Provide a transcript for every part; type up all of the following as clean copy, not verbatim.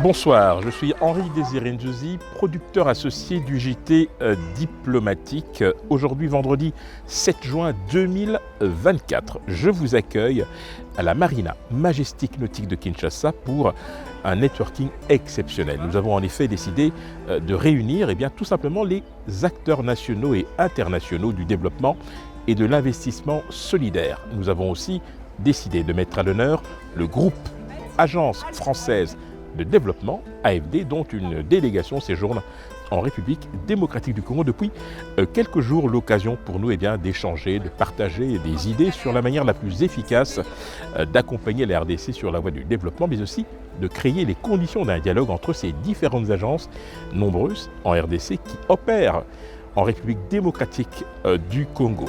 Bonsoir, je suis Henri-Désiré Ndjouzi, producteur associé du JT Diplomatique. Aujourd'hui, vendredi 7 juin 2024, je vous accueille à la Marina Majestic Nautique de Kinshasa pour un networking exceptionnel. Nous avons en effet décidé de réunir tout simplement les acteurs nationaux et internationaux du développement et de l'investissement solidaire. Nous avons aussi décidé de mettre à l'honneur le groupe Agence française de développement, AFD, dont une délégation séjourne en République démocratique du Congo depuis quelques jours. L'occasion pour nous d'échanger, de partager des idées sur la manière la plus efficace d'accompagner la RDC sur la voie du développement, mais aussi de créer les conditions d'un dialogue entre ces différentes agences nombreuses en RDC qui opèrent en République démocratique du Congo.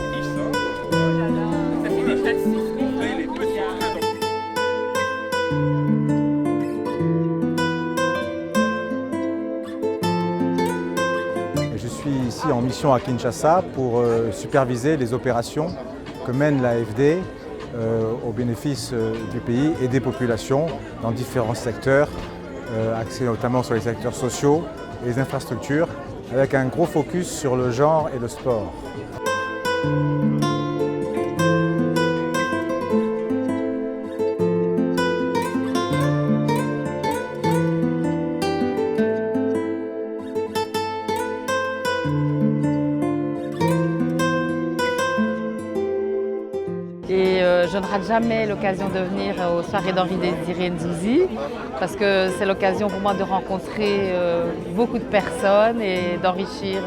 Je suis ici en mission à Kinshasa pour superviser les opérations que mène l'AFD au bénéfice du pays et des populations dans différents secteurs, axés notamment sur les secteurs sociaux et les infrastructures, avec un gros focus sur le genre et le sport. Je ne rate jamais l'occasion de venir aux soirées d'Henri-Désiré Ndjouzi parce que c'est l'occasion pour moi de rencontrer beaucoup de personnes et d'enrichir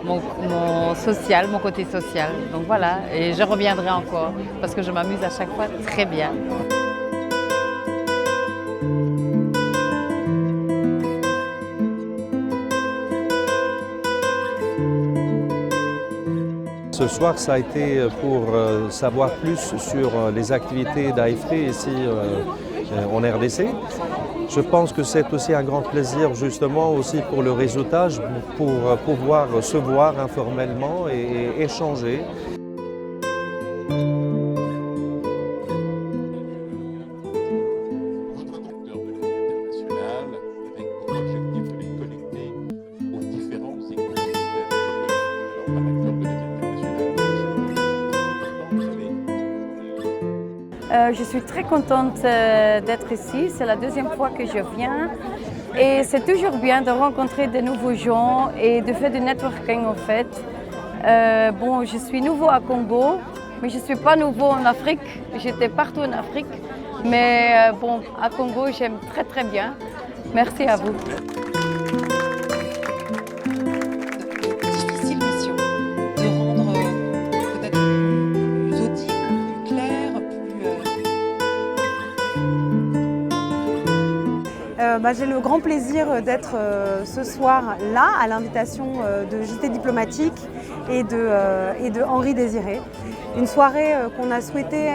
mon social, mon côté social. Donc voilà, et je reviendrai encore parce que je m'amuse à chaque fois très bien. Ce soir, ça a été pour savoir plus sur les activités d'AFD ici en RDC. Je pense que c'est aussi un grand plaisir justement aussi pour le réseautage, pour pouvoir se voir informellement et échanger. Je suis très contente d'être ici, c'est la deuxième fois que je viens et c'est toujours bien de rencontrer de nouveaux gens et de faire du networking en fait. Je suis nouveau à Congo, mais je ne suis pas nouveau en Afrique, j'étais partout en Afrique, mais à Congo j'aime très très bien. Merci à vous. J'ai le grand plaisir d'être ce soir là à l'invitation de JT Diplomatique et de Henri-Désiré. Une soirée qu'on a souhaité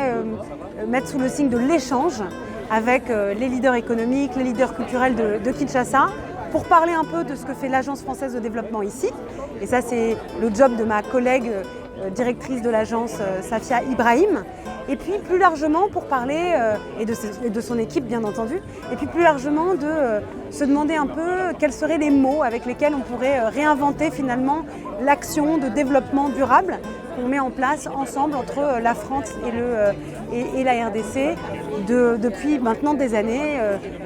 mettre sous le signe de l'échange avec les leaders économiques, les leaders culturels de Kinshasa pour parler un peu de ce que fait l'Agence française de développement ici. Et ça c'est le job de ma collègue directrice de l'agence Safia Ibrahim. Et puis plus largement pour parler, et de son équipe bien entendu, et puis plus largement de se demander un peu quels seraient les mots avec lesquels on pourrait réinventer finalement l'action de développement durable qu'on met en place ensemble entre la France et la RDC. Depuis maintenant des années,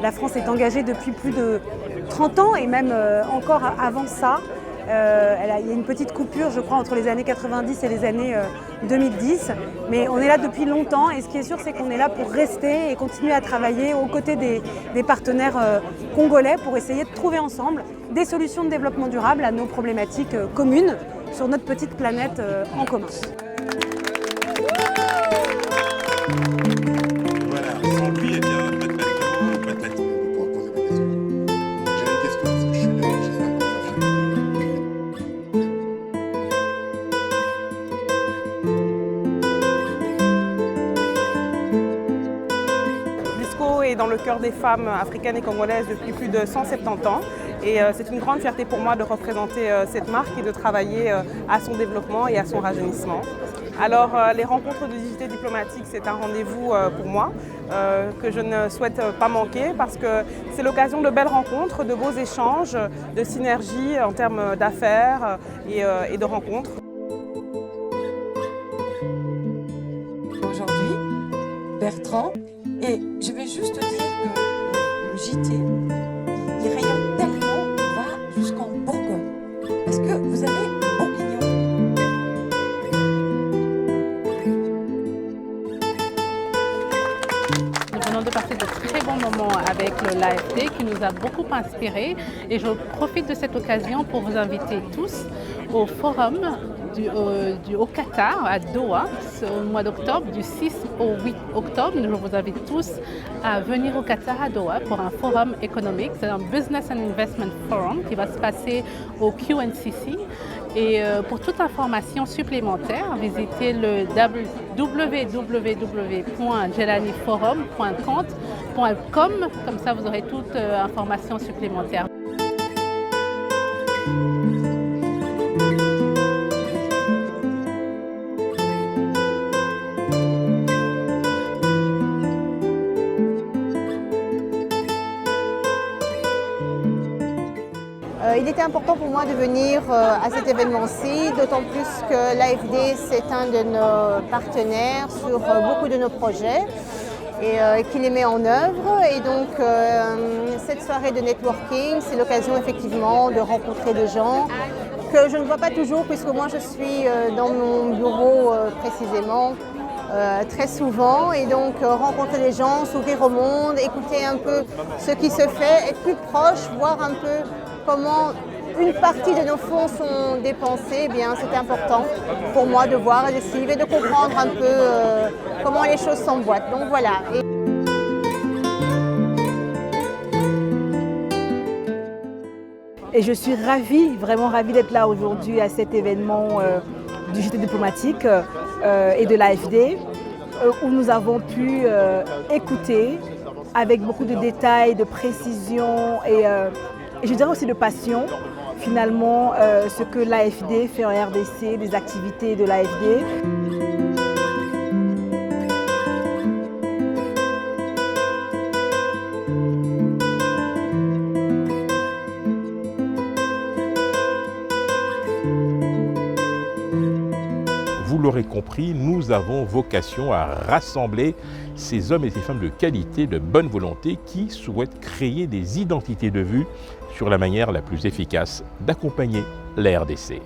la France est engagée depuis plus de 30 ans et même encore avant ça. Il y a une petite coupure, je crois, entre les années 90 et les années 2010. Mais on est là depuis longtemps et ce qui est sûr, c'est qu'on est là pour rester et continuer à travailler aux côtés des partenaires congolais pour essayer de trouver ensemble des solutions de développement durable à nos problématiques communes sur notre petite planète en commun. Voilà, sans lui, pas de bateau. Est dans le cœur des femmes africaines et congolaises depuis plus de 170 ans et c'est une grande fierté pour moi de représenter cette marque et de travailler à son développement et à son rajeunissement. Alors, les rencontres de JT diplomatique, c'est un rendez-vous pour moi que je ne souhaite pas manquer parce que c'est l'occasion de belles rencontres, de beaux échanges, de synergie en termes d'affaires et de rencontres. Aujourd'hui, Bertrand, et je vais juste dire que le JT, il rayonne tellement, il va jusqu'en Bourgogne. Parce que vous avez Bourguignon. Nous venons de passer de très bons moments avec l'AFD qui nous a beaucoup inspirés et je profite de cette occasion pour vous inviter tous au forum au Qatar, à Doha, au mois d'octobre, du 6 au 8 octobre. Je vous invite tous à venir au Qatar, à Doha, pour un forum économique. C'est un Business and Investment Forum qui va se passer au QNCC. Et pour toute information supplémentaire, visitez le www.jelaniforum.com. Comme ça, vous aurez toute information supplémentaire. Il était important pour moi de venir à cet événement-ci, d'autant plus que l'AFD, c'est un de nos partenaires sur beaucoup de nos projets et qui les met en œuvre. Et donc, cette soirée de networking, c'est l'occasion effectivement de rencontrer des gens que je ne vois pas toujours, puisque moi je suis dans mon bureau précisément très souvent. Et donc, rencontrer des gens, s'ouvrir au monde, écouter un peu ce qui se fait, être plus proche, voir un peu comment une partie de nos fonds sont dépensés, eh bien c'est important pour moi de voir et de suivre et de comprendre un peu comment les choses s'emboîtent. Donc voilà. Et je suis ravie, vraiment ravie d'être là aujourd'hui à cet événement du JT diplomatique et de l'AFD, où nous avons pu écouter avec beaucoup de détails, de précision et je dirais aussi de passion, finalement, ce que l'AFD fait en RDC, des activités de l'AFD. Vous l'aurez compris, nous avons vocation à rassembler ces hommes et ces femmes de qualité, de bonne volonté qui souhaitent créer des identités de vue sur la manière la plus efficace d'accompagner la RDC.